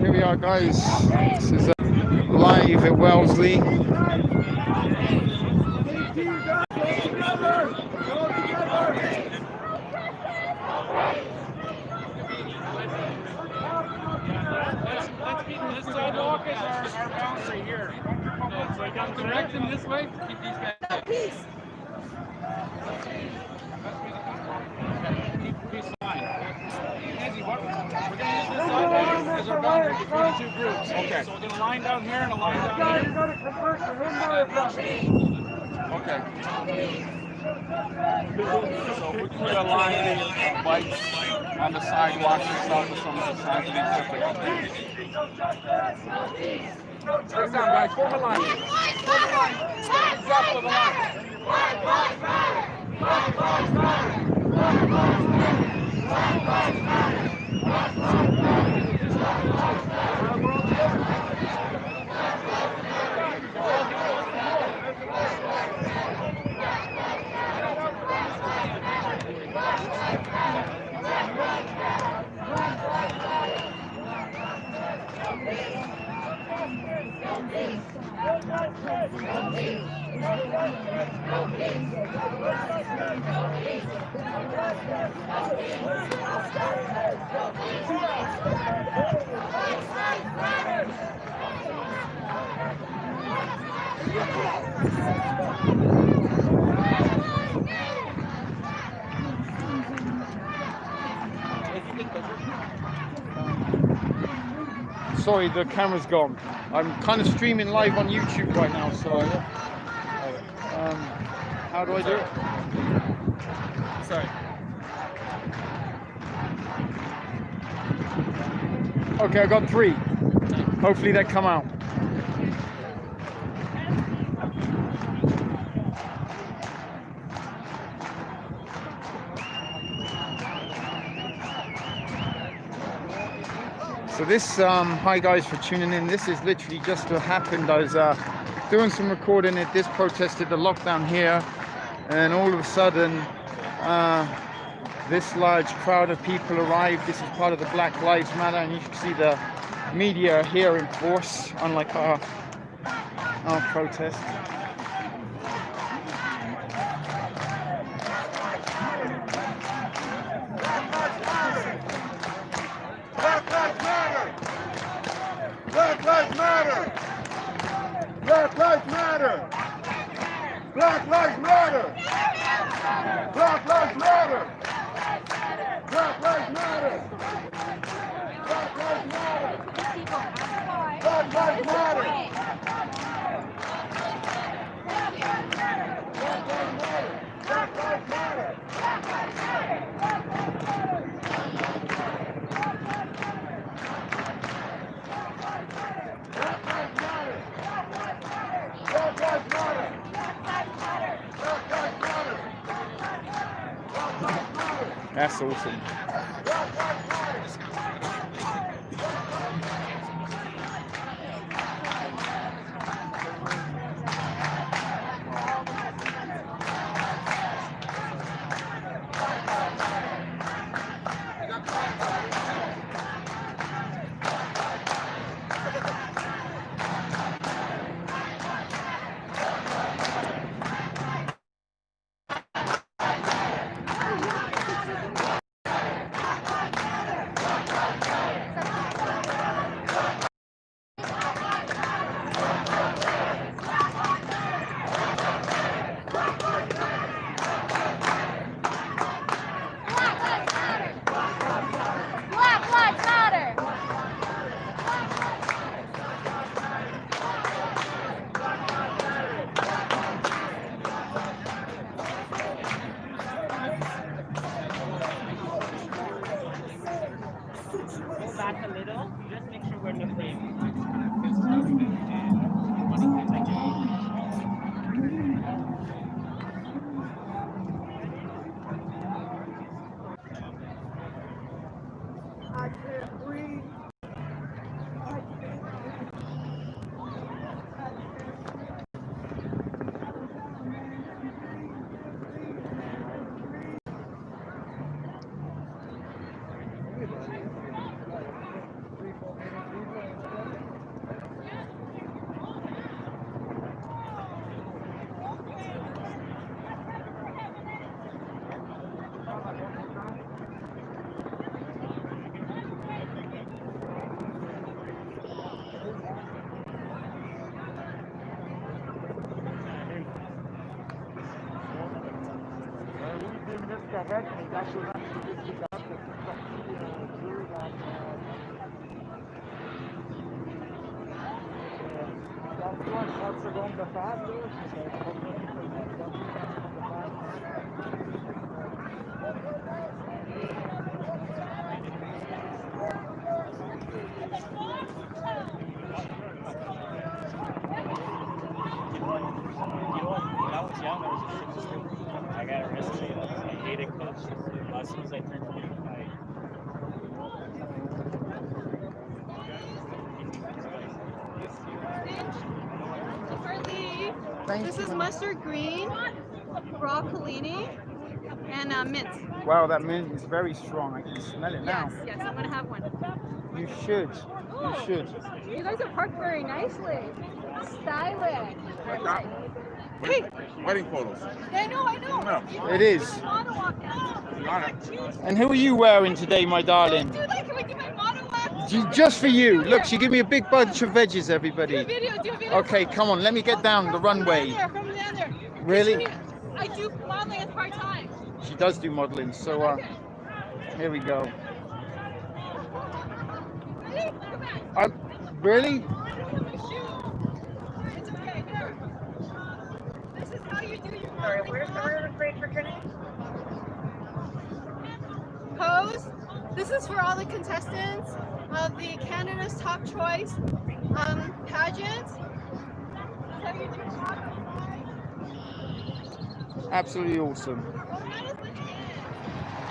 Here we are, guys. This is live at Wellesley. This sidewalk is our boundary here. So direct them this way. Keep these guys. Peace. Peace line. Angie, we're going to use this sidewalk as our boundary between the two groups. Okay. So we're going to line down here and a line down here. You're going to convert the okay. So we put a line of bikes on the sidewalk and south of some of the signs. Turn down, guys. Form a line. Form a line. Example of a line. Black lives matter. Black lives matter. Black lives matter. Black lives matter. Black lives matter. Sorry, the camera's gone. I'm kind of streaming live on YouTube right now, so how do I do it? Sorry. Okay, I got 3. Hopefully they come out. So this, hi guys for tuning in. This is literally just what happened. I was doing some recording at this protest at the lockdown here, and all of a sudden this large crowd of people arrived. This is part of the Black Lives Matter, and you can see the media here in force, unlike our protest. Black Lives Matter! Black Lives Matter! Black Lives Matter! Black Lives Matter! Black Lives Matter! Black Lives Matter! Black Lives Matter! Black Lives Matter! Black Lives Matter! That's awesome. Back a little, just make sure we're in the frame. I can't breathe. When I was young, I was a shit student. I got arrested. I hated cops. As soon as I turned 20, This is mustard green, broccolini, and mint. Wow, that mint is very strong. I can smell it now. Yes, I'm gonna have one. You should. You should. You guys are parked very nicely. Stylish. Hey, Wedding photos. I know. It is. Monologue. And who are you wearing today, my darling? Do that. Can we do my monologue? Just for you. Look, she gave me a big bunch of veggies, Do a everybody. video. Okay, come on. Let me get down the runway. From there. Really? I do modeling as part-time. She does do modeling, so here we go. Ready? Come back. Really? It's okay. Here. This is how you do your modeling. Where's the grade for training? Pose. This is for all the contestants of the Canada's Top Choice pageant. So you do Absolutely awesome.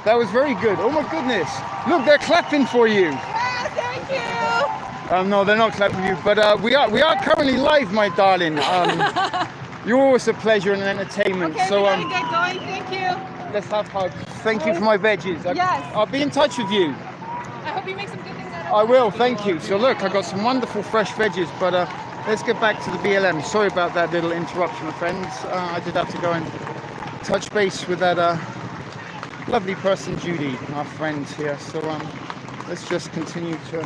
That was very good. Oh my goodness. Look, they're clapping for you. Yeah, thank you. No, they're not clapping for you, but we are currently live, my darling. You're always a pleasure and an entertainment. Okay, So we gotta get going. Thank you. let's have hugs. Thank you for my veggies. Yes. I'll be in touch with you. I hope you make some good things out of it. I will, thank you. So look, I got some wonderful fresh veggies, but let's get back to the BLM. Sorry about that little interruption, friends. I did have to go and touch base with that lovely person, Judy, our friend here. So let's just continue to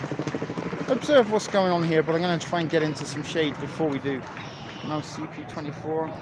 observe what's going on here, but I'm going to try and get into some shade before we do. Now CP24.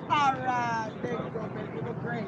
Alright, there you go, baby. You look great.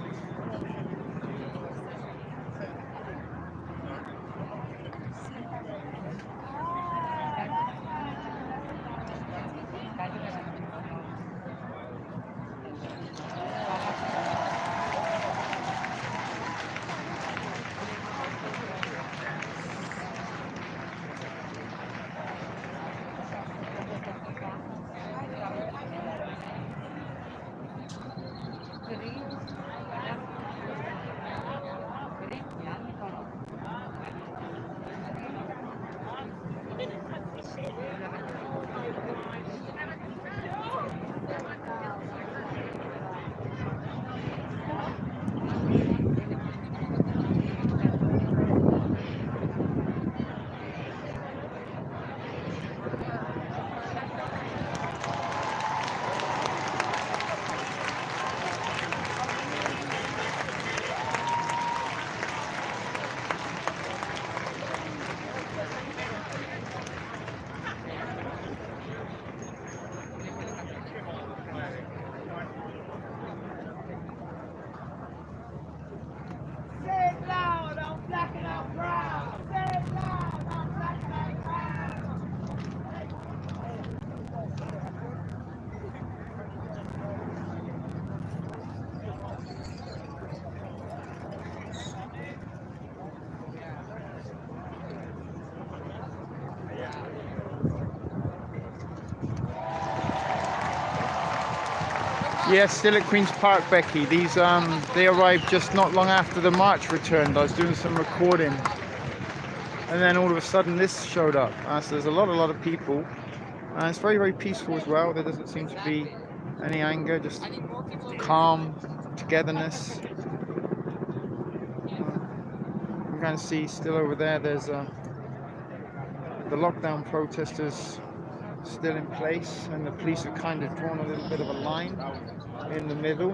Yes, still at Queen's Park, Becky. These they arrived just not long after the march returned. I was doing some recording, and then all of a sudden this showed up. So there's a lot of people. It's very, very peaceful as well. There doesn't seem to be any anger, just calm, togetherness. You can see still over there, there's the lockdown protesters still in place, and the police have kind of drawn a little bit of a line in the middle.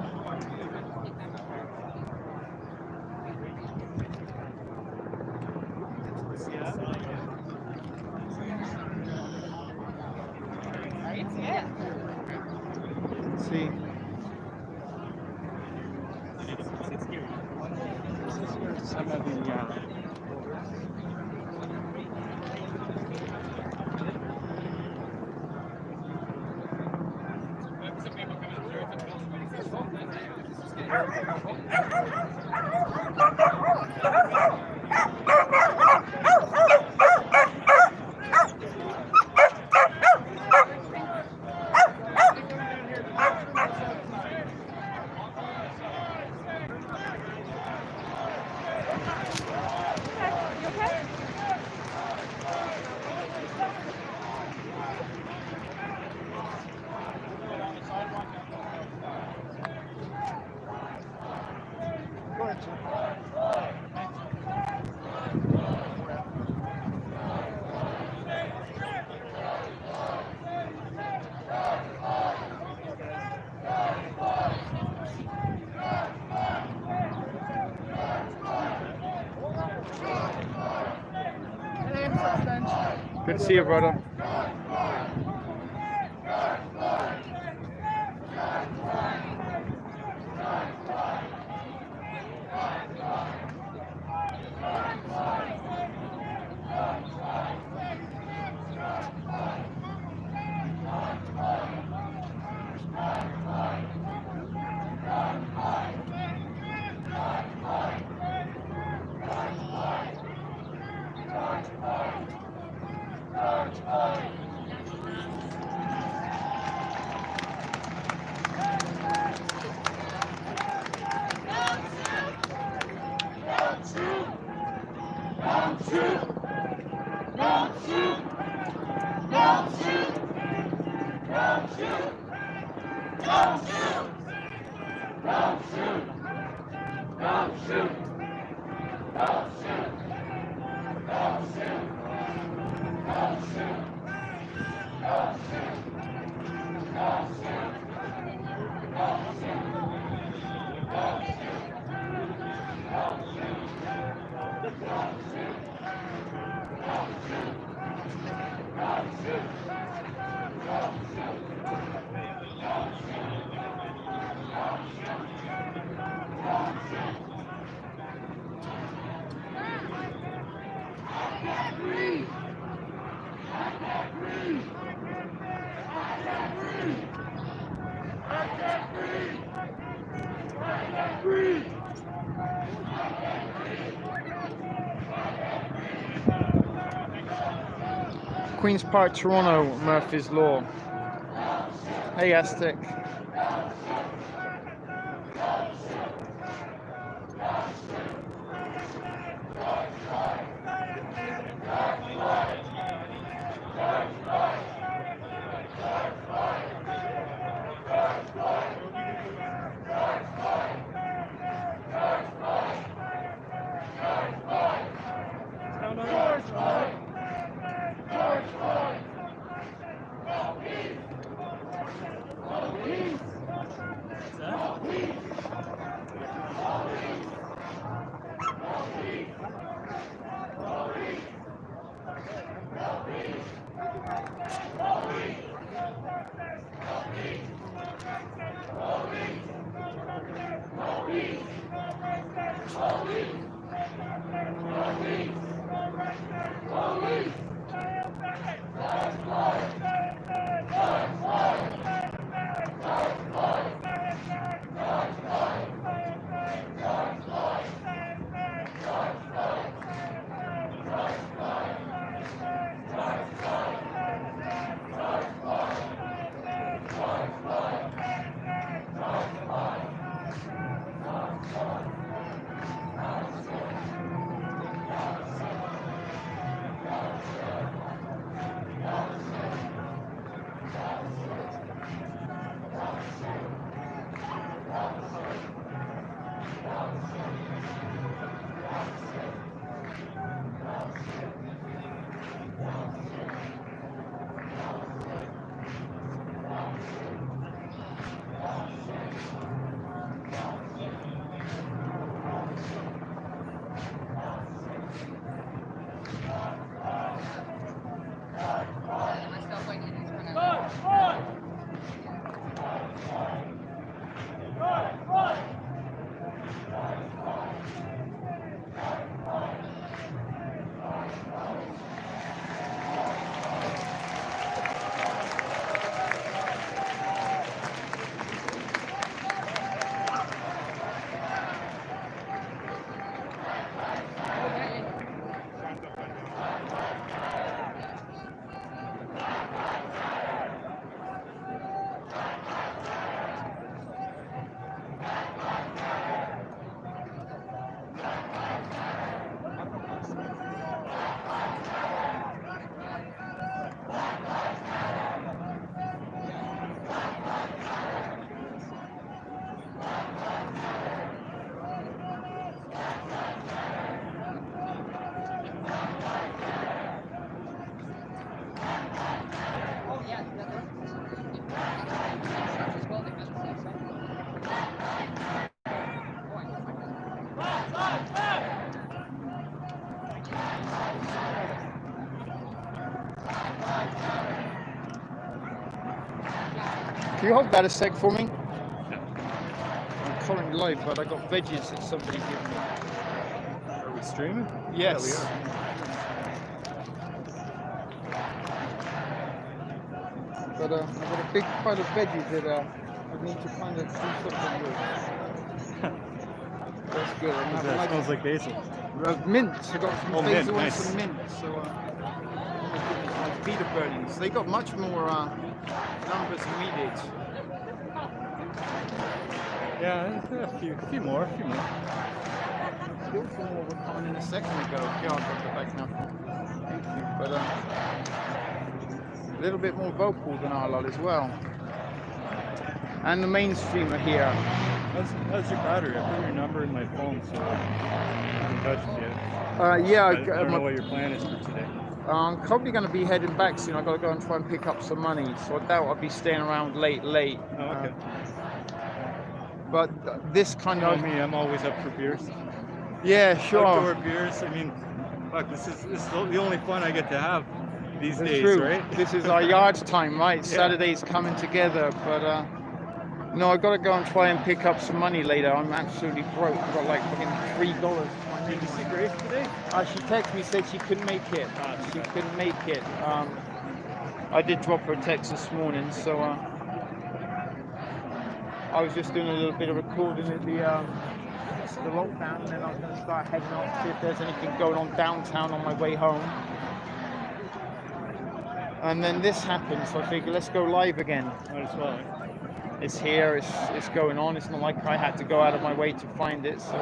See. Some of the good to see you, brother. Queen's Park, Toronto, Murphy's Law. Hey, Aztec. Can you hold that a sec for me? I'm currently live, but I got veggies that somebody gave me. Are we streaming? Yes. Yeah, But I've got a big pile of veggies that I need to kind of do something with. That's good. I'm we are. having That like smells like basil. mint. I got some Oh, mint, basil and nice. some mint. So oh my goodness, my feet are burning. So they got much more numbers than we did. Yeah, a few more. Still some more were coming in a second ago. Yeah, I'll go back now. Thank you. But a little bit more vocal than our lot as well. And the mainstreamer here. How's your battery? I put your number in my phone, so I can touch with you. Yeah, I don't know what your plan is for today. I'm probably going to be heading back soon. I've got to go and try and pick up some money, so I doubt I'll be staying around late. Oh, okay. But this kind You know of me, I'm always up for beers. yeah, sure. Outdoor beers. I mean, fuck, this is the only fun I get to have these That's days, true. right? This is our yard time, right? Yeah. Saturday's coming together, but no, I've got to go and try and pick up some money later. I'm absolutely broke. I've got like fucking $3. Did you see Grace today? She texted me, said she couldn't make it. She couldn't make it. I did drop her a text this morning, so I was just doing a little bit of recording at the lockdown, and then I was going to start heading off to see if there's anything going on downtown on my way home. And then this happened, so I figured let's go live again. Might as well. It's here, it's going on. It's not like I had to go out of my way to find it, so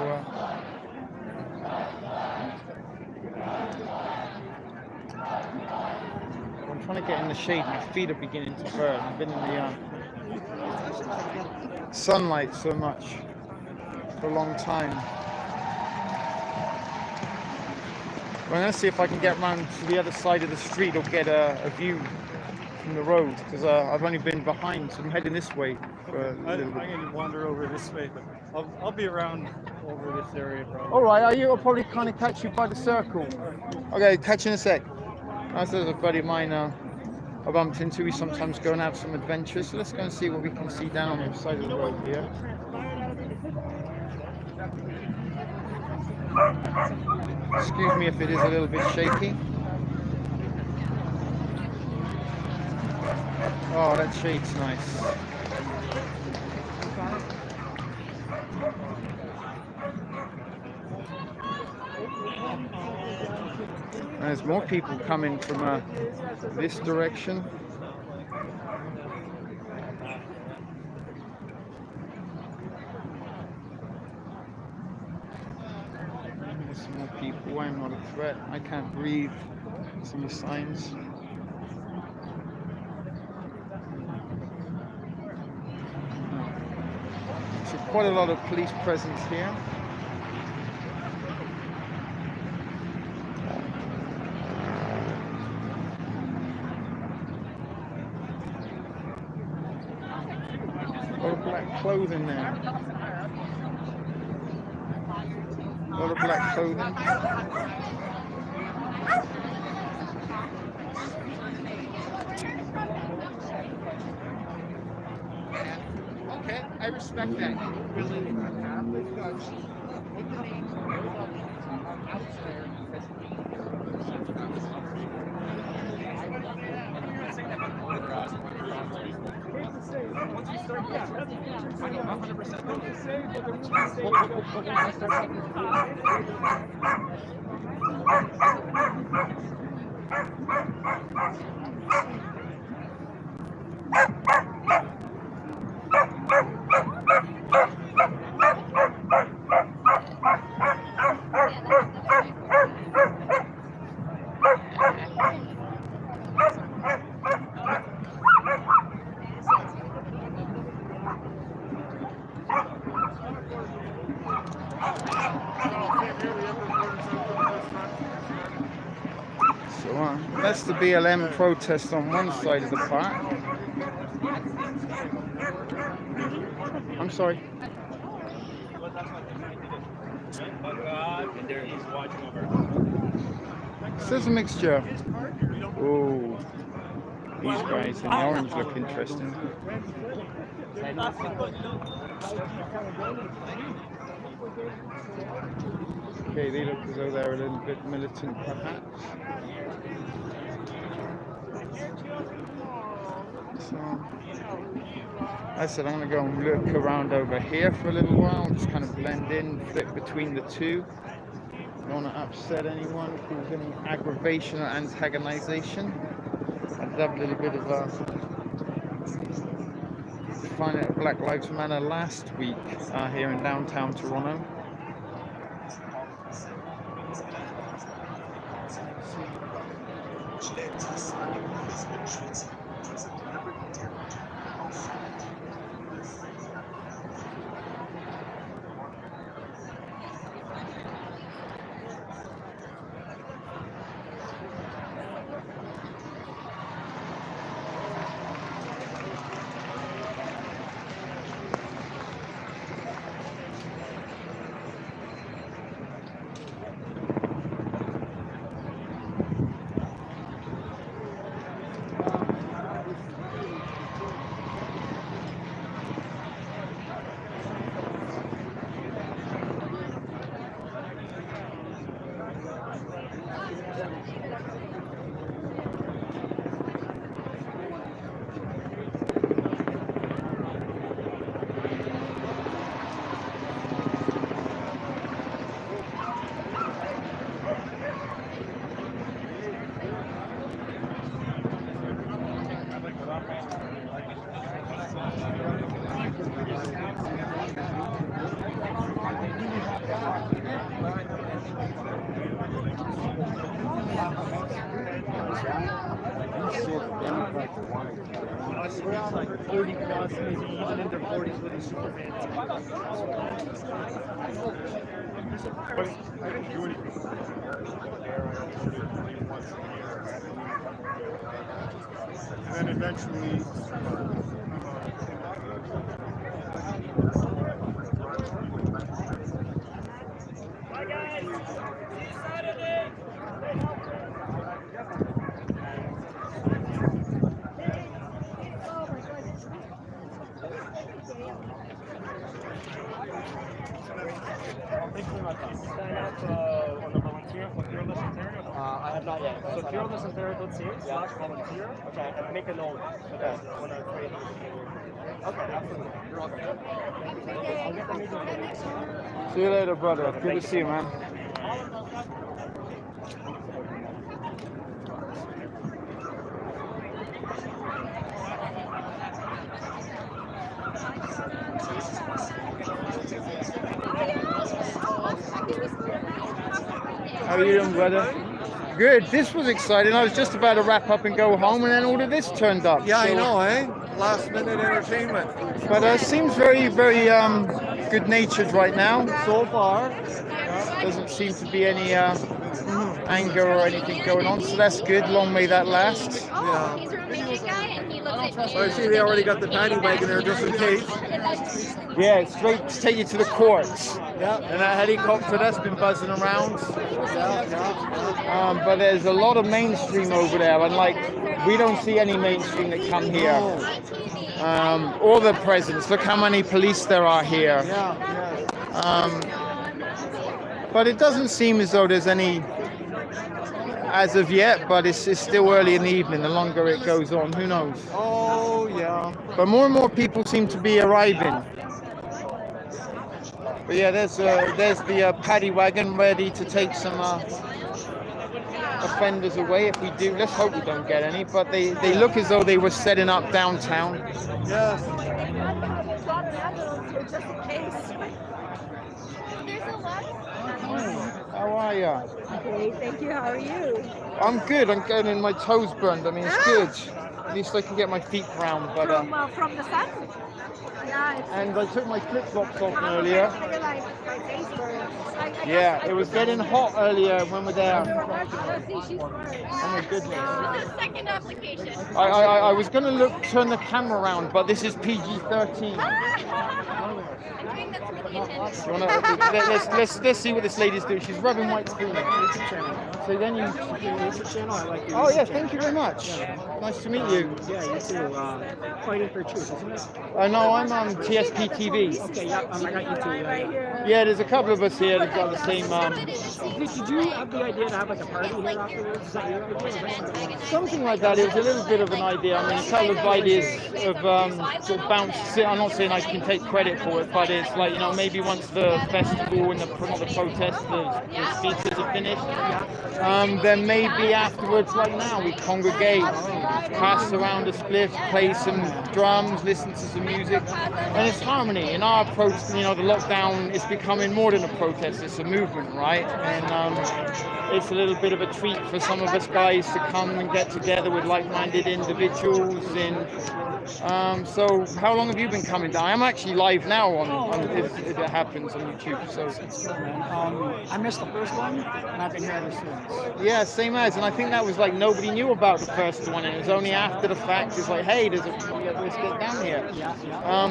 I'm trying to get in the shade. My feet are beginning to burn. I've been in the sunlight so much for a long time. I'm going to see if I can get round to the other side of the street or get a view from the road, because I've only been behind, so I'm heading this way for a little I'm bit. going to wander over this way, but I'll be around over this area probably. All right, I'll probably kind of catch you by the circle. Okay, catch you in a sec. There's a buddy of mine I bumped into. We sometimes go and have some adventures, so let's go and see what we can see down on the side of the road here. Excuse me if it is a little bit shaky. Oh, that shade's nice. There's more people coming from this direction. There's some more people. I'm not a threat. I can't breathe. Some of the signs. So quite a lot of police presence here. A lot of black clothing there. A lot of black clothing. Okay, I respect that. So that's the BLM protest on one side of the park. I'm sorry. There's a mixture. Oh, These guys in the orange look interesting. Okay, they look as though they're a little bit militant, perhaps. So, I said I'm going to go and look around over here for a little while, just kind of blend in, flip between the two. Don't want to upset anyone, cause any aggravation or antagonization. I did have a little bit of fun at Black Lives Matter last week here in downtown Toronto. Like 40 plus, maybe even in their 40s with a super fan. I didn't do anything. And then eventually, Bye guys! See you Saturday! Sign up on the volunteer for Fearless Ontario? I have not yet. So fearlessontario.ca/volunteer. Okay. And make a note. Okay. When I create. Okay, absolutely. You're welcome. I'll get the meeting. See you later, brother. Good to see you, man. How are you doing, brother? Good. This was exciting. I was just about to wrap up and go home, and then all of this turned up. Yeah, So- I know, eh? Last minute entertainment. But seems very, very good-natured right now so far. Doesn't seem to be any anger or anything going on, so that's good. Long may that last. Yeah. He's a Romanian guy and he looks at I see they already got the paddy wagon there just in case. Yeah, straight to take you to the courts. Yeah. And that helicopter that's been buzzing around. Yeah. But there's a lot of mainstream over there, and like we don't see any mainstream that come here. All the presence. Look how many police there are here. But it doesn't seem as though there's any as of yet, but it's still early in the evening. The longer it goes on, who knows? Oh, yeah. But more and more people seem to be arriving. But yeah, there's the paddy wagon ready to take some offenders away if we do. Let's hope we don't get any, but they look as though they were setting up downtown. Yes. Just in case. There's a lot. How are you? Okay, thank you. How are you? I'm good. I'm getting my toes burned. I mean, it's good. At least I can get my feet brown. But From the sun? Yeah. and I took my flip-flops off earlier. I feel like my face burns. Yeah, it was getting hot earlier when we were there. She's Oh my goodness. This is second application. I was going to turn the camera around, but this is PG-13. I'm doing this for the attention. You wanna, let's see what this lady's doing. She's rubbing white spoon. So then you. Oh yeah, thank you very much. Nice to meet you. too. Yeah, you too. Fighting for Truth, isn't it? No, I'm on TSP TV. Okay, yeah, I got you too. Yeah. Yeah, there's a couple of us here that got the same. Did you have the idea to have like a party here afterwards? Is that your idea? Or is that something else? Something like that. It was a little bit of an idea. I mean, a couple of ideas of sort of bounce. I'm not saying I can take credit for it, but it's like, you know, maybe once the festival and not the protest, the speeches are finished, then maybe afterwards, like now, we congregate, pass around a spliff, play some drums, listen to some music, and it's harmony. In our approach, you know, the lockdown is becoming more than a protest; it's a movement, right? And it's a little bit of a treat for some of us guys to come and get together with like-minded individuals. And so, how long have you been coming down? I'm actually live now on if it happens on YouTube. So I missed the first one, and I've been here ever since. yeah, same as, and I think that was like nobody knew about the first one, and it was only after the fact. It's like, hey, let's get down here.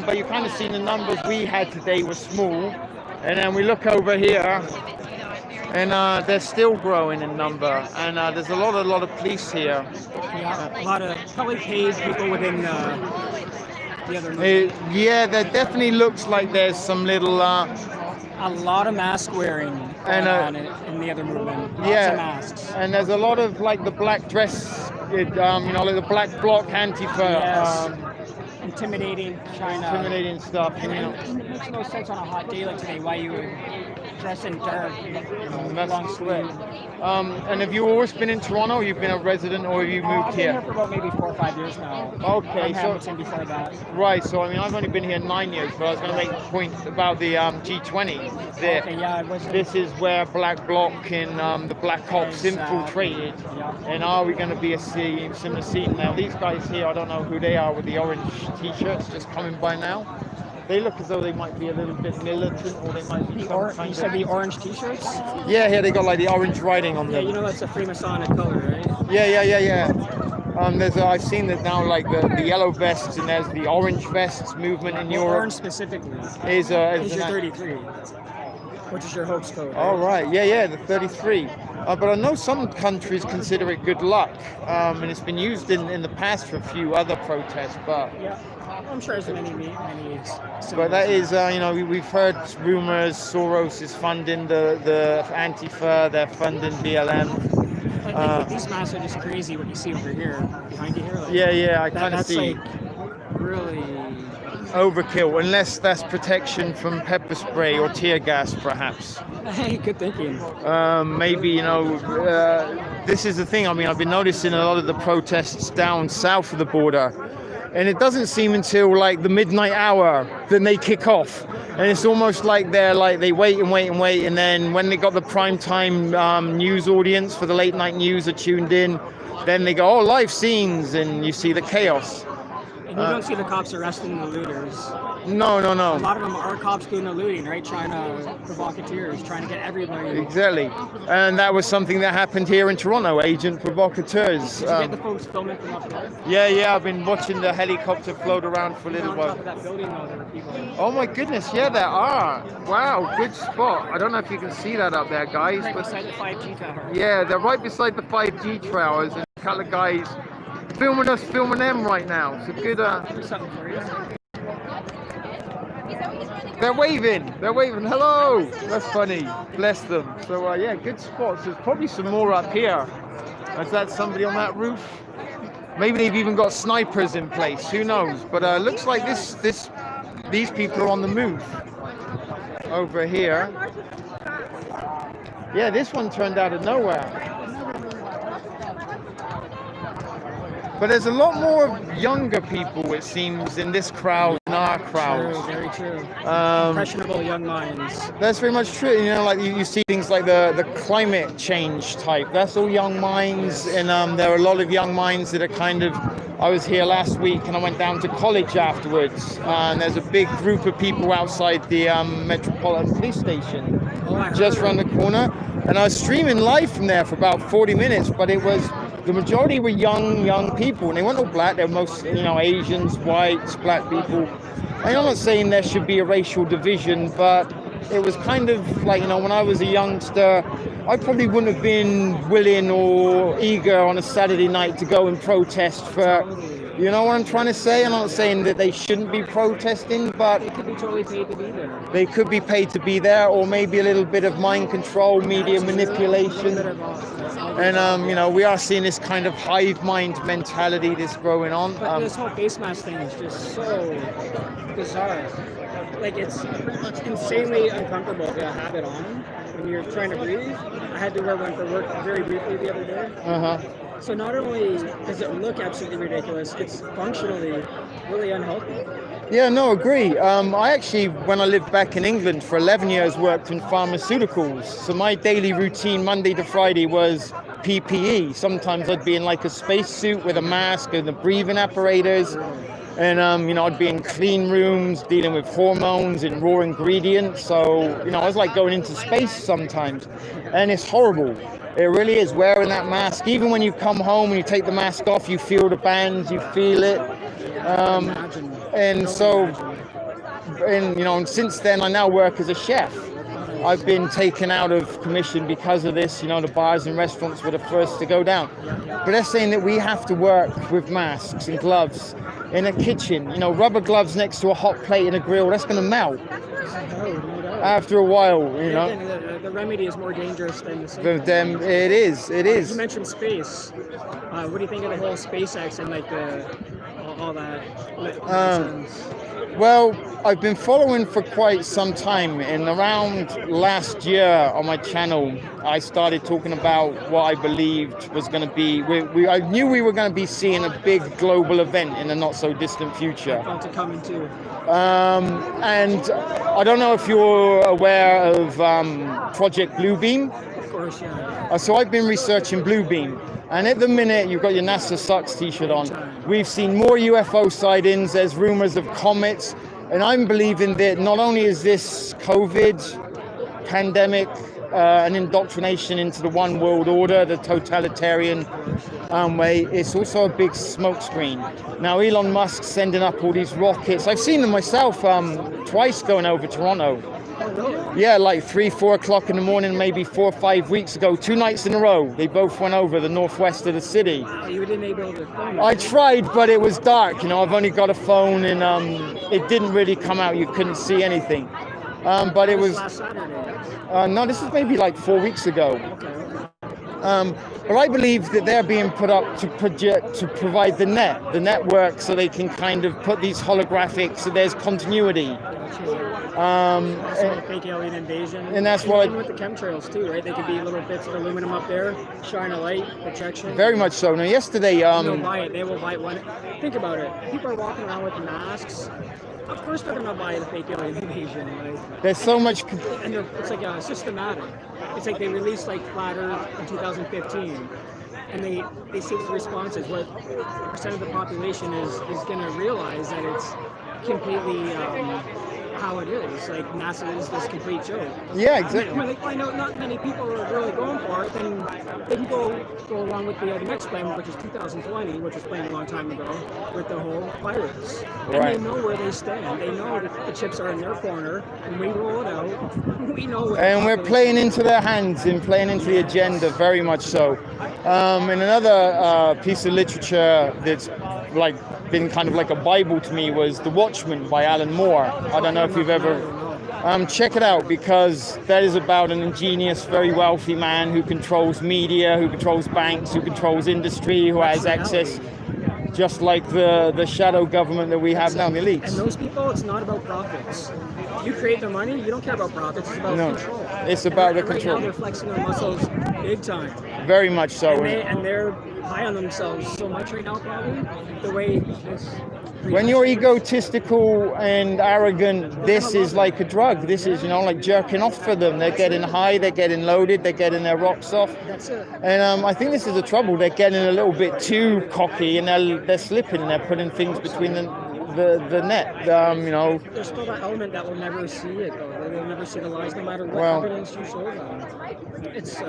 But you kind of see the numbers we had today were small, and then we look over here. And they're still growing in number, and there's a lot of police here. Yeah, a lot of probably paid people within the other movement. Yeah, there definitely looks like there's some little. A lot of mask wearing on in the other movement. Lots of masks. And there's a lot of like the black dress, you know, like the black bloc Antifa. Yes. Intimidating China. Intimidating stuff. And it makes no sense on a hot day like today why you would dress in dark, long sleeve. And have you always been in Toronto? Or you've been a resident, or have you moved I've been here? here for about maybe 4 or 5 years now. Okay, From Hamilton before that. Right. So I mean, I've only been here 9 years, but I was going to make a point about the G20. There. Okay, yeah, it was. This is where Black Bloc and the Black Ops infiltrated. Yeah. And are we going to be a similar scene now? These guys here, I don't know who they are with the orange t-shirts just coming by now. They look as though they might be a little bit militant, or they might be You said the orange t-shirts? Yeah, here they got like the orange writing on Yeah, them. you know that's a Freemasonic color, right? Yeah. I've seen that now, like the yellow vests, and there's the orange vests movement in Europe. Orange specifically is your an 33, which is your hoax code. Oh, right. Yeah, the 33. But I know some countries consider it good luck, and it's been used in the past for a few other protests. But Yeah, I'm sure there's many. But that is, we've heard rumors Soros is funding the Antifa, they're funding BLM. These masks are just crazy. What you see over here, behind you here. Like, Yeah, I kind of see. That's like really overkill, unless that's protection from pepper spray or tear gas, perhaps. Hey, good thinking. Maybe, this is the thing. I mean, I've been noticing a lot of the protests down south of the border, and it doesn't seem until like the midnight hour that they kick off. And it's almost like they wait, and then when they got the prime time news audience for the late night news are tuned in, then they go, oh, live scenes, and you see the chaos. And you don't see the cops arresting the looters. No. A lot of them are cops doing the looting, right? Trying to provocateurs, trying to get everybody. Exactly. And that was something that happened here in Toronto, agent provocateurs. Did you get the folks filming from up there? Yeah, I've been watching the helicopter float around for a little while. On top of that building, though, there were people. Oh my goodness, yeah, there are. Wow, good spot. I don't know if you can see that up there, guys. Right but beside the 5G tower. yeah, they're right beside the 5G towers, and a couple of guys filming us, filming them right now. It's a good. There's something for you. They're waving. Hello. That's funny. Bless them. So yeah, good spots. There's probably some more up here. Is that somebody on that roof? Maybe they've even got snipers in place. Who knows? But looks like these people are on the move over here. Yeah, this one turned out of nowhere. But there's a lot more younger people, it seems, in this crowd than our crowd. True, very true. Impressionable young minds. That's very much true. Like you see things like the climate change type. That's all young minds, and there are a lot of young minds that are kind of. I was here last week, and I went down to college afterwards, and there's a big group of people outside the Metropolitan Police Station, just around the corner. And I was streaming live from there for about 40 minutes, but it was. The majority were young people, and they weren't all black. They were most, Asians, whites, black people. And I'm not saying there should be a racial division, but it was kind of like, when I was a youngster, I probably wouldn't have been willing or eager on a Saturday night to go and protest for You know what I'm trying to say? I'm not saying that they shouldn't be protesting, but They could be totally paid to be there. they could be paid to be there, or maybe a little bit of mind control, media manipulation. And you know, we are seeing this kind of hive mind mentality that's growing on. But this whole face mask thing is just so bizarre. Like, it's insanely uncomfortable to have it on when you're trying to breathe. I had to wear one for work very briefly the other day. So not only does it look absolutely ridiculous, it's functionally really unhealthy. Yeah, no, agree. I actually, when I lived back in England for 11 years, worked in pharmaceuticals. So my daily routine Monday to Friday was PPE. Sometimes I'd be in like a spacesuit with a mask and the breathing apparatus. And, you know, I'd be in clean rooms dealing with hormones and raw ingredients. So, you know, I was like going into space sometimes. And it's horrible. It really is, wearing that mask. Even when you come home and you take the mask off, you feel the bands, you feel it. And so, and you know, and since then I now work as a chef. I've been taken out of commission because of this. You know, the bars and restaurants were the first to go down. But they're saying that we have to work with masks and gloves in a kitchen. You know, rubber gloves next to a hot plate in a grill, that's going to melt after a while, you know. Again, the remedy is more dangerous than the symptom. Then it is. You mentioned space. What do you think of the whole SpaceX and like all that? Well, I've been following for quite some time, and around last year on my channel, I started talking about what I believed was going to be. I knew we were going to be seeing a big global event in the not so distant future. I felt it coming too. And I don't know if you're aware of Project Bluebeam. Of course, yeah. So I've been researching Bluebeam. And at the minute, you've got your NASA Sucks t-shirt on. We've seen more UFO sightings. There's rumors of comets. And I'm believing that not only is this COVID pandemic an indoctrination into the one world order, the totalitarian way, it's also a big smokescreen. Now, Elon Musk sending up all these rockets. I've seen them myself twice going over Toronto. Yeah, like 3-4 o'clock in the morning, maybe 4 or 5 weeks ago, 2 nights in a row. They both went over the northwest of the city. You didn't able to phone. I tried, but it was dark. You know, I've only got a phone, and it didn't really come out. You couldn't see anything. But it was. Last Saturday. No, this is maybe like 4 weeks ago. But I believe that they're being put up to provide the network, so they can kind of put these holographics, so there's continuity. Fake alien invasion. And that's what. Even with the chemtrails too, right? They could be little bits of aluminum up there, shine a light, protection. Very much so. Now, yesterday. They'll buy it. They will buy one. Think about it. People are walking around with masks. Of course, they're gonna buy the fake alien invasion. Right? There's so much. And it's like systematic. It's like they released like Flat Earth in 2015. And they see what the response is. What percent of the population is going to realize that it's completely how it is. Like NASA is this complete joke. Yeah, exactly. When they find out not many people are really going for it, then they can go along with the next plan, which is 2020, which was planned a long time ago, with the whole virus. And Right. they know where they stand. They know that the chips are in their corner, and we roll it out. We know. And we're playing into their hands and playing into the agenda, very much so. And another piece of literature that's like been kind of like a Bible to me was The Watchmen by Alan Moore. I don't know if you've ever. Check it out, because that is about an ingenious, very wealthy man who controls media, who controls banks, who controls industry, who has access, just like the shadow government that we have now, the elites. And those people, it's not about profits. You create the money, you don't care about profits, it's about control. It's about the Right control. now they're flexing their muscles big time. Very much so. And they're high on themselves so much right now, probably, the way this... When you're egotistical and arrogant, this is like a drug. This is, like jerking off for them. They're getting high, they're getting loaded, they're getting their rocks off. That's it. And I think this is the trouble. They're getting a little bit too cocky, and they're slipping, and they're putting things between the net. There's still that element that will never see it, though. They'll never see the lies, no matter what evidence you show them. It's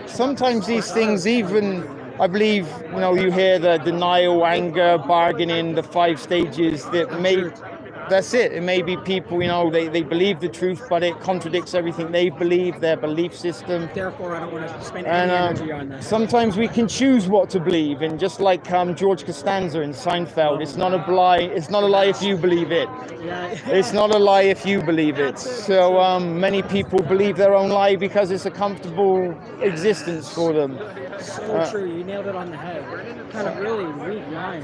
sometimes these things, even I believe, you hear the denial, anger, bargaining, the 5 stages that that's it. It may be people, they believe the truth, but it contradicts everything they believe, their belief system. Therefore, I don't want to spend any energy on that. Sometimes we can choose what to believe, and just like George Costanza in Seinfeld, it's not a lie. It's not a lie if you believe it. Yeah. It's not a lie if you believe it. So many people believe their own lie because it's a comfortable existence for them. So true. You nailed it on the head. Kind of really weak line.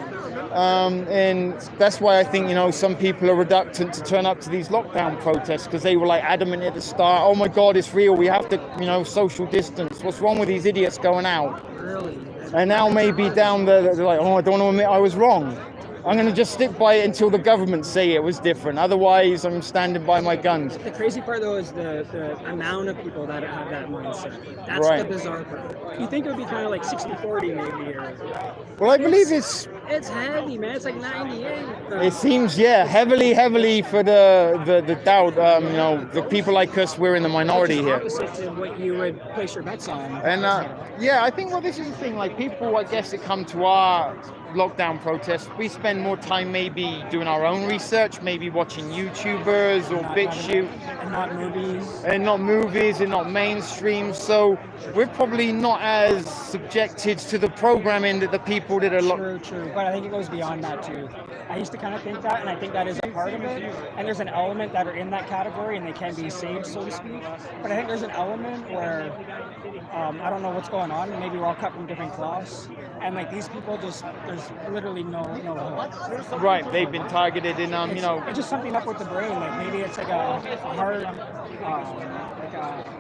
And that's why I think, some people are reluctant to turn up to these lockdown protests because they were like adamant at the start, oh my God, it's real. We have to, social distance. What's wrong with these idiots going out? Really? And now maybe down there, they're like, oh, I don't want to admit I was wrong. I'm going to just stick by it until the government say it was different. Otherwise, I'm standing by my guns. The crazy part, though, is the amount of people that have that mindset. That's Right. the bizarre part. You think it would be kind of like 60-40 maybe? Well, I believe it's heavy, man. It's like 98. It seems, heavily for the doubt. The people like us, we're in the minority here. Opposite to what you would place your bets on. And I think, this is the thing. Like people, I guess, that come to our lockdown protests, we spend more time maybe doing our own research, maybe watching YouTubers or BitChute. And not movies. And not movies, and not mainstream. So we're probably not as subjected to the programming that the people that are True. But I think it goes beyond that too. I used to kind of think that, and I think that is a part of it. And there's an element that are in that category, and they can be saved, so to speak. But I think there's an element where I don't know what's going on. Maybe we're all cut from different cloths, and like these people there's literally no hope. Right, they've been targeted, and it's just something up with the brain. Like maybe it's like a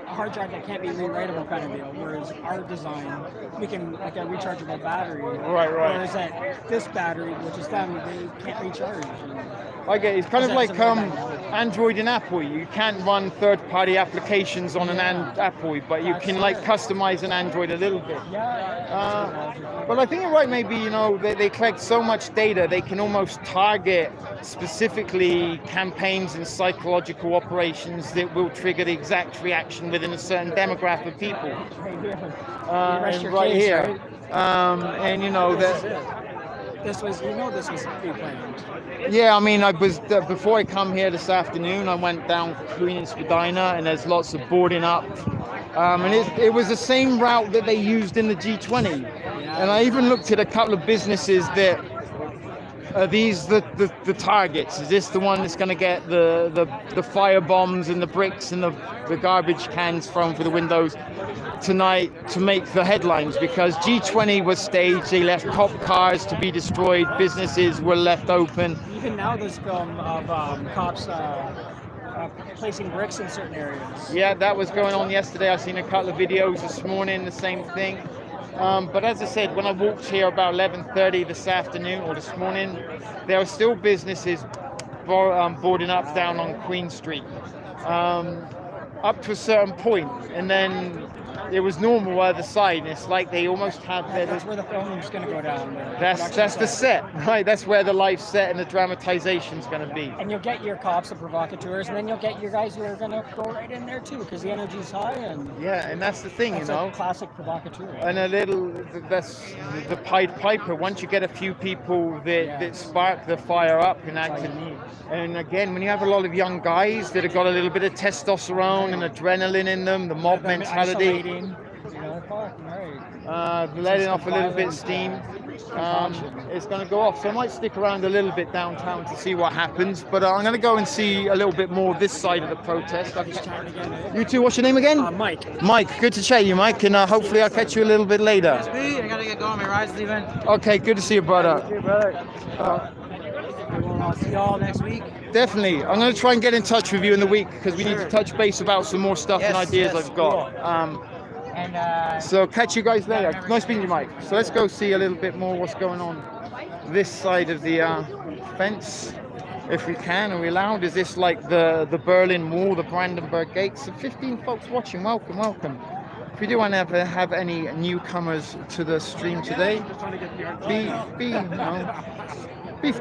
hard drive that can't be rewritable kind of deal. Whereas our design, we can like a rechargeable battery. Right. Whereas that this battery, which is them, they can't recharge. I get it. It's kind of like Android and Apple. You can't run third-party applications on an Apple, but you can customize an Android a little bit. But I think you're right. Maybe they collect so much data, they can almost target specifically campaigns and psychological operations that will trigger the exact reaction within a certain demographic of people. Right here. This was pre-planned. Yeah, I mean, I was before I come here this afternoon, I went down Queen and Spadina, and there's lots of boarding up, and it was the same route that they used in the G20. And I even looked at a couple of businesses that are these the targets. Is this the one that's going to get the fire bombs and the bricks and the garbage cans thrown for the windows tonight to make the headlines? Because G20 was staged, they left cop cars to be destroyed, businesses were left open. Even now there's film of cops placing bricks in certain areas. Yeah, that was going on yesterday. I've seen a couple of videos this morning, the same thing. But as I said, when I walked here about 11:30 this afternoon or this morning, there are still businesses boarding up down on Queen Street up to a certain point, and then it was normal other side, and it's like they almost have that's where the film's going to go down. That's the set, right? That's where the life set and the dramatization's going to be. And you'll get your cops and provocateurs, and then you'll get your guys who are going to go right in there too, because the energy's high. And that's the thing, that's a classic provocateur. And that's the Pied Piper. Once you get a few people that spark the fire up and act. And again, when you have a lot of young guys that have got a little bit of testosterone and adrenaline in them, the mob mentality. Letting off a little bit of steam. It's going to go off. So I might stick around a little bit downtown to see what happens. But I'm going to go and see a little bit more this side of the protest. You two, what's your name again? Mike. Mike, good to chat you, Mike. And hopefully I'll catch you a little bit later. I got to get going. My ride's leaving. Okay, good to see you, brother. I'll see y'all next week. Definitely. I'm going to try and get in touch with you in the week because we need to touch base about some more stuff and ideas I've got. Cool. So catch you guys later. Nice meeting you, Mike. So let's go see a little bit more what's going on this side of the fence, if we can. Are we allowed? Is this like the Berlin Wall, the Brandenburg Gates? So 15 folks watching. Welcome. If we do want to have any newcomers to the stream today, be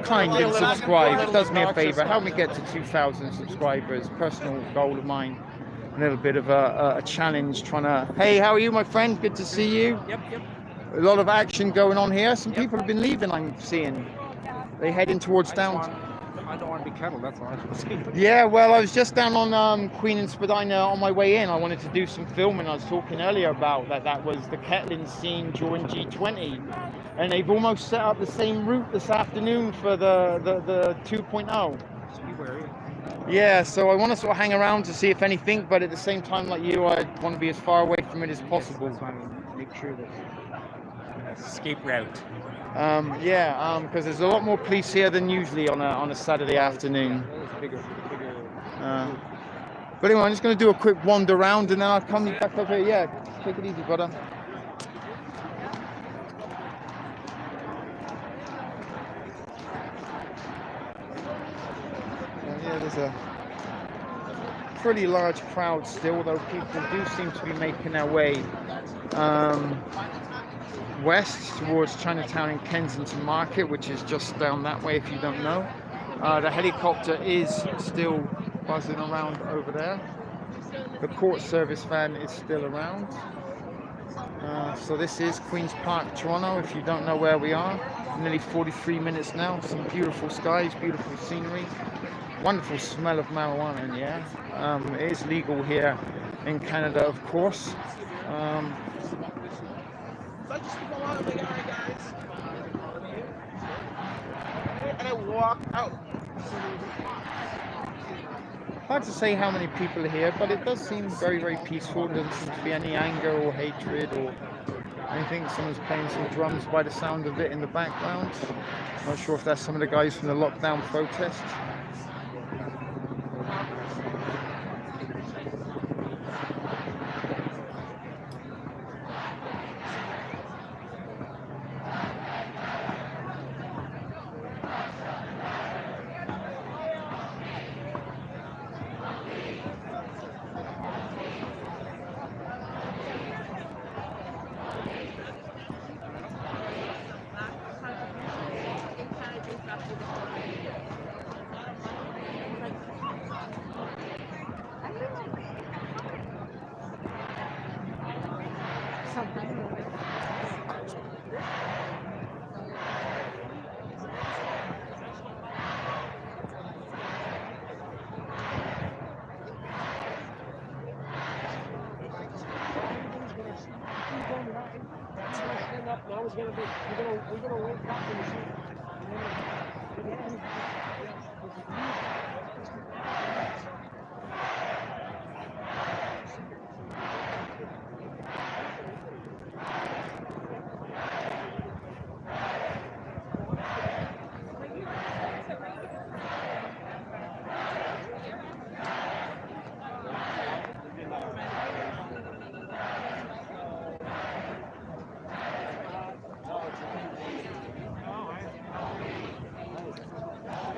kind and subscribe. It does me a favor. Help me get to 2,000 subscribers. Personal goal of mine. A little bit of a challenge trying to... Hey, how are you, my friend? Good to see you. Yep. A lot of action going on here. Some people have been leaving, I'm seeing. They heading towards downtown. I don't want to be kettled, that's all I was saying. Yeah, well, I was just down on Queen and Spadina on my way in. I wanted to do some filming. I was talking earlier about that was the kettling scene during G20. And they've almost set up the same route this afternoon for the 2.0. Just be wary. Yeah, so I want to sort of hang around to see if anything, but at the same time, like you, I want to be as far away from it as possible. That's why I make sure that escape route. Because there's a lot more police here than usually on a Saturday afternoon. Bigger. But anyway, I'm just going to do a quick wander around and then I'll come back up here. Yeah, take it easy, brother. Yeah, there's a pretty large crowd still, though people do seem to be making their way west towards Chinatown and Kensington Market, which is just down that way if you don't know. The helicopter is still buzzing around over there. The court service van is still around. So this is Queen's Park, Toronto, if you don't know where we are. Nearly 43 minutes now. Some beautiful skies, beautiful scenery. Wonderful smell of marijuana in the air. It is legal here in Canada, of course. And I walk out. Hard to say how many people are here, but it does seem very, very peaceful. There doesn't seem to be any anger or hatred or anything. Someone's playing some drums by the sound of it in the background. Not sure if that's some of the guys from the lockdown protest.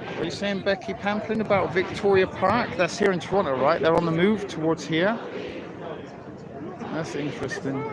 What are you saying, Becky Pamplin, about Victoria Park? That's here in Toronto, right? They're on the move towards here. That's interesting.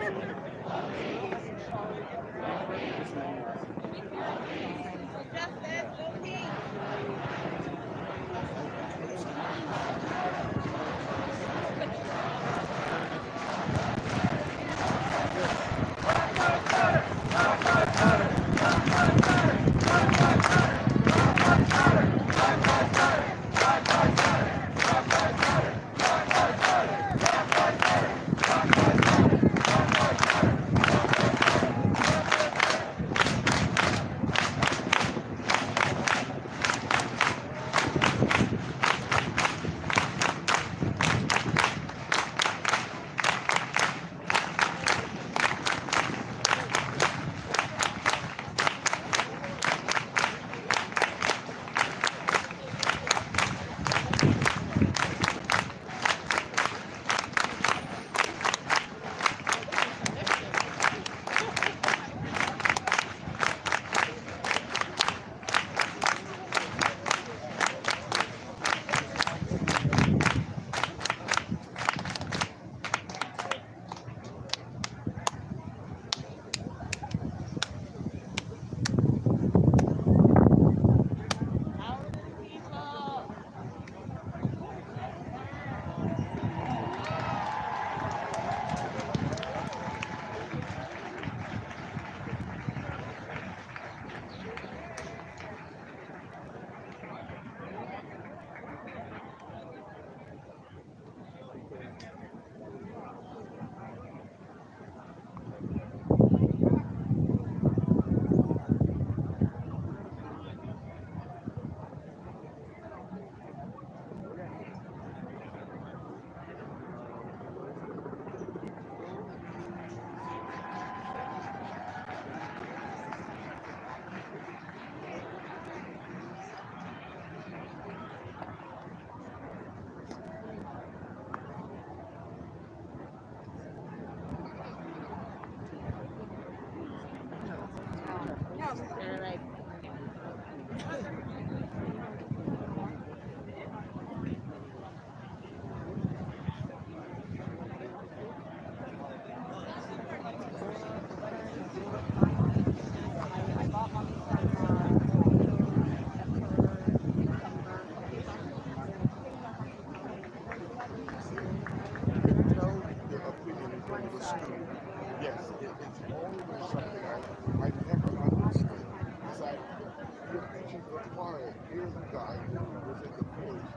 Here's a guy who was in the force.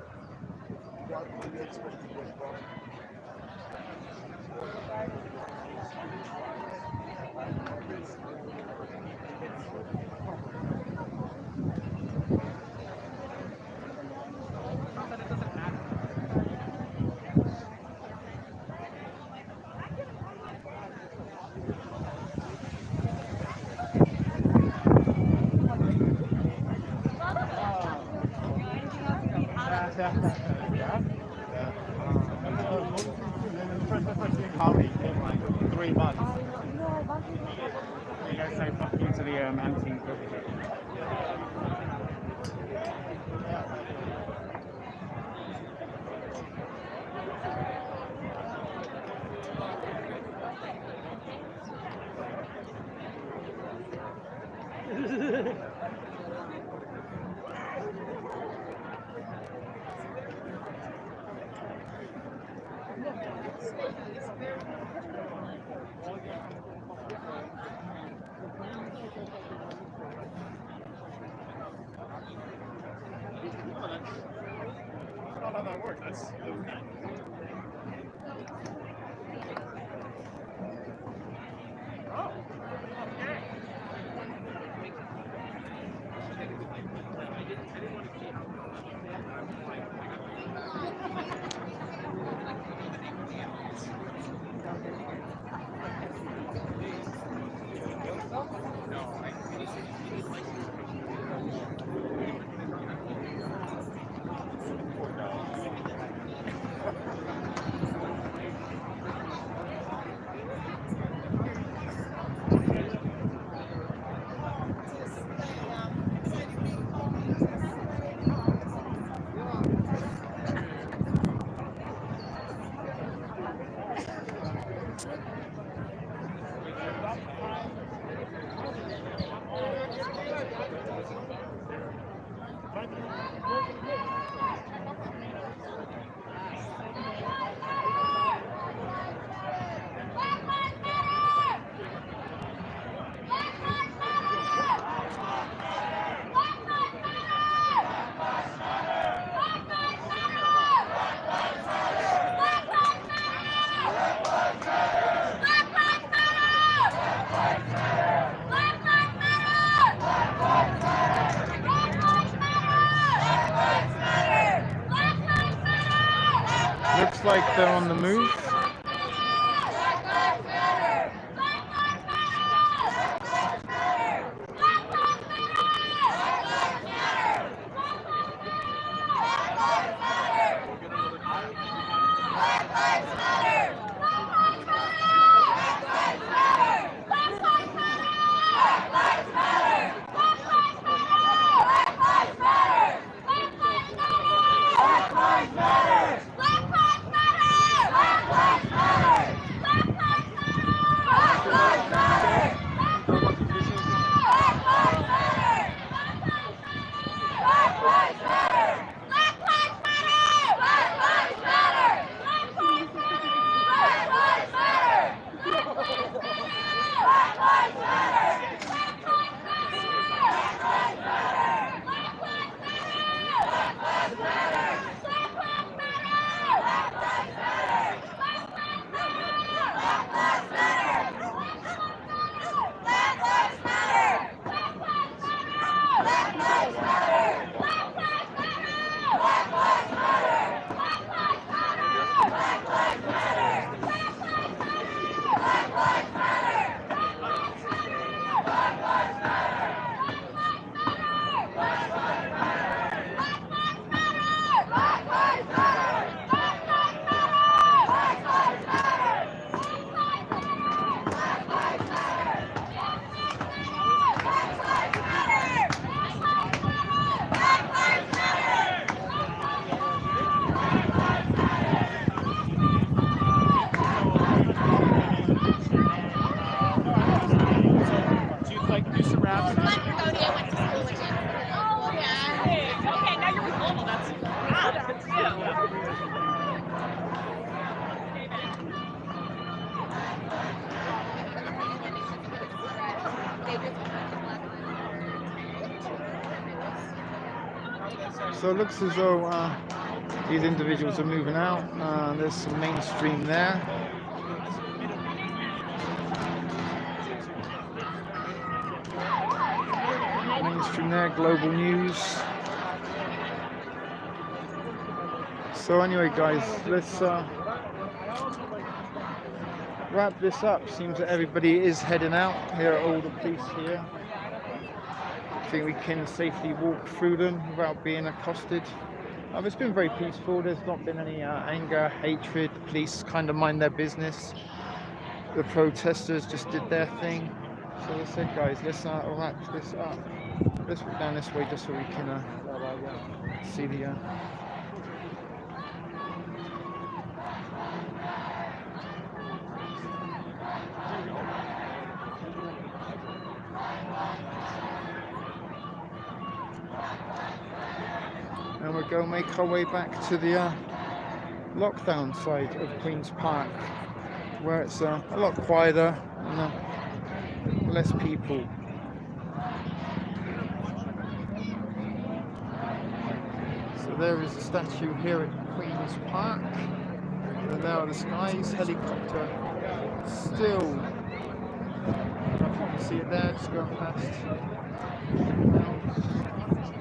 Got the expected to get from. Comedy in like 3 months. You guys say fuck you to the anti. Not how that works. That's looks like they're on the move. So it looks as though these individuals are moving out. There's some mainstream there. Mainstream there, global news. So anyway, guys, let's wrap this up. Seems that everybody is heading out. Here are all the police here. I think we can safely walk through them without being accosted. It's been very peaceful. There's not been any anger, hatred. The police kind of mind their business. The protesters just did their thing. So as I said, guys, let's wrap this up. Let's walk down this way just so we can see the and we'll go make our way back to the lockdown side of Queen's Park, where it's a lot quieter and less people. So there is a statue here at Queen's Park, and there are the skies, helicopter still, I don't know if you can see it there, just going past.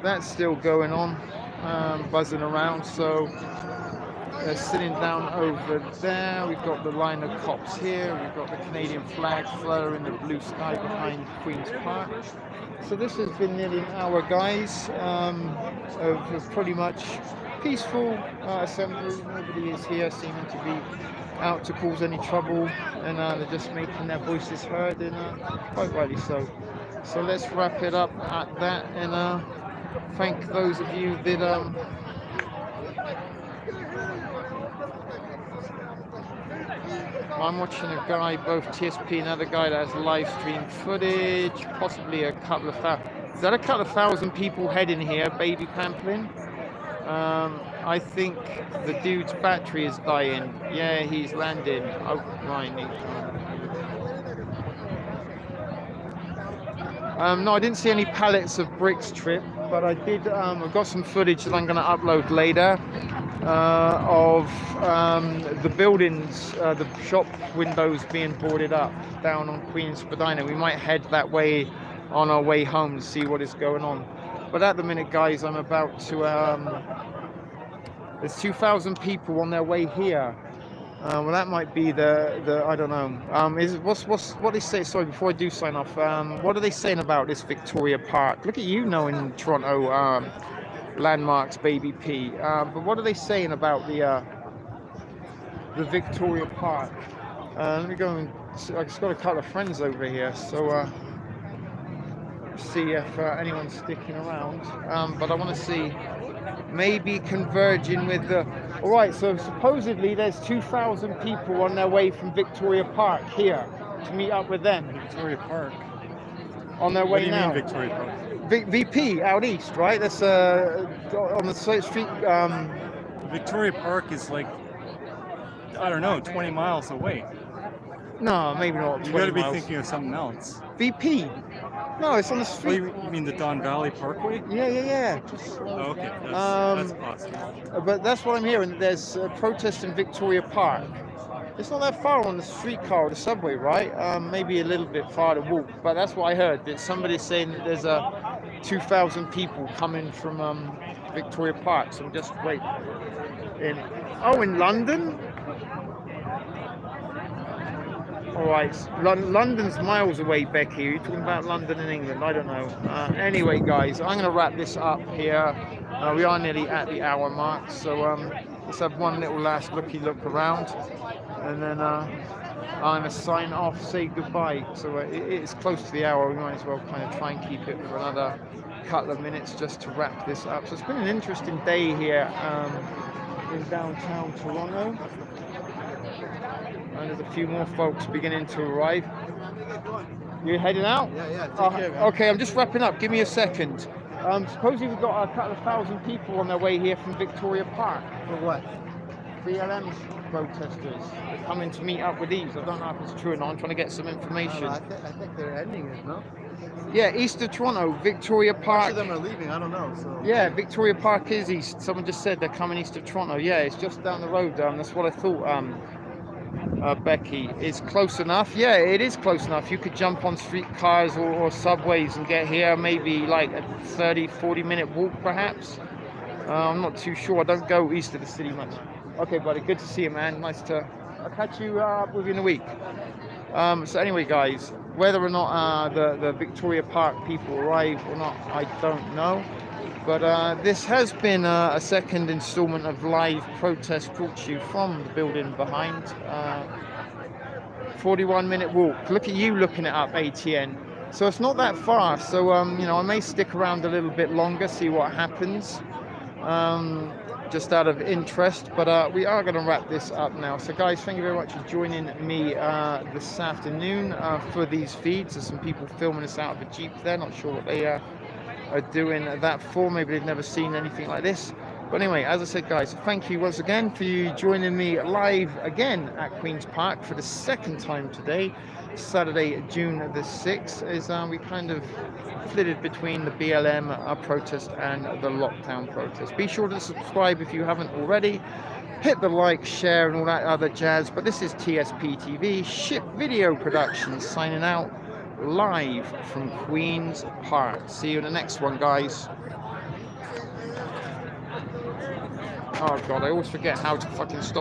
That's still going on, buzzing around. So they're sitting down over there. We've got the line of cops here. We've got the Canadian flag fluttering in the blue sky behind Queen's Park. So this has been nearly an hour, guys, of pretty much peaceful assembly. Nobody is here seeming to be out to cause any trouble, and they're just making their voices heard, and quite rightly so. So let's wrap it up at that, and thank those of you that I'm watching a guy, both TSP and another guy that has live stream footage, possibly a couple of is that a couple of thousand people heading here, baby pampling? I think the dude's battery is dying. Yeah, he's landing. Oh, right. No, I didn't see any pallets of bricks, Trip, but I did. I've got some footage that I'm going to upload later of the buildings, the shop windows being boarded up down on Queen's Spadina. We might head that way on our way home to see what is going on. But at the minute, guys, I'm about to. There's 2,000 people on their way here. Well, that might be the I don't know. What they say? Sorry, before I do sign off, what are they saying about this Victoria Park? Look at you knowing Toronto landmarks, baby P. But what are they saying about the Victoria Park? Let me go and I just got a couple of friends over here, so see if anyone's sticking around. But I want to see. Maybe converging with the... All right, so supposedly there's 2,000 people on their way from Victoria Park here to meet up with them. Victoria Park? On their way now. What do you mean Victoria Park? VP, out east, right? That's on the street... Victoria Park is like, I don't know, 20 miles away. No, maybe not 20 You gotta be miles. thinking of something else. VP? No, it's on the street. You mean the Don Valley Parkway? Yeah. Oh, okay, that's possible. But that's what I'm hearing. There's a protest in Victoria Park. It's not that far on the streetcar or the subway, right? Maybe a little bit far to walk. But that's what I heard. That somebody's saying that there's 2,000 people coming from Victoria Park. So just wait. In London? All right, London's miles away, Becky. You're talking about London and England. I don't know. Anyway, guys, I'm going to wrap this up here. We are nearly at the hour mark, so let's have one little last look around, and then I'm going to sign off, say goodbye. So it's close to the hour. We might as well kind of try and keep it for another couple of minutes just to wrap this up. So it's been an interesting day here in downtown Toronto. And there's a few more folks beginning to arrive. You're heading out? Yeah. Take care, man. Okay, I'm just wrapping up. Give me a second. Supposedly we've got a couple of thousand people on their way here from Victoria Park. For what? BLM protesters are coming to meet up with these. I don't know if it's true or not. I'm trying to get some information. I think they're ending it, no? Yeah, east of Toronto, Victoria Park. Most of them are leaving, I don't know. So. Yeah, Victoria Park is east. Someone just said they're coming east of Toronto. Yeah, it's just down the road. That's what I thought, Becky. It's close enough. Yeah, it is close enough. You could jump on streetcars or subways and get here, maybe like a 30-40 minute walk perhaps. I'm not too sure. I don't go east of the city much. Okay, buddy, good to see you, man. Nice to... I'll catch you with you in a week. So anyway, guys, whether or not the Victoria Park people arrive or not, I don't know. But this has been a second installment of live protest brought to you from the building behind. 41-minute walk. Look at you looking it up, ATN. So it's not that far. So you know, I may stick around a little bit longer, see what happens. Just out of interest, but we are going to wrap this up now. So guys, thank you very much for joining me this afternoon for these feeds. There's some people filming us out of a Jeep there, not sure what they are doing that for. Maybe they've never seen anything like this. But anyway, as I said, guys, thank you once again for you joining me live again at Queen's Park for the second time today. Saturday, June the 6th, is we kind of flitted between the BLM protest and the lockdown protest. Be sure to subscribe if you haven't already. Hit the like, share, and all that other jazz. But this is TSP TV, Ship Video Productions, signing out live from Queen's Park. See you in the next one, guys. Oh God, I always forget how to fucking stop.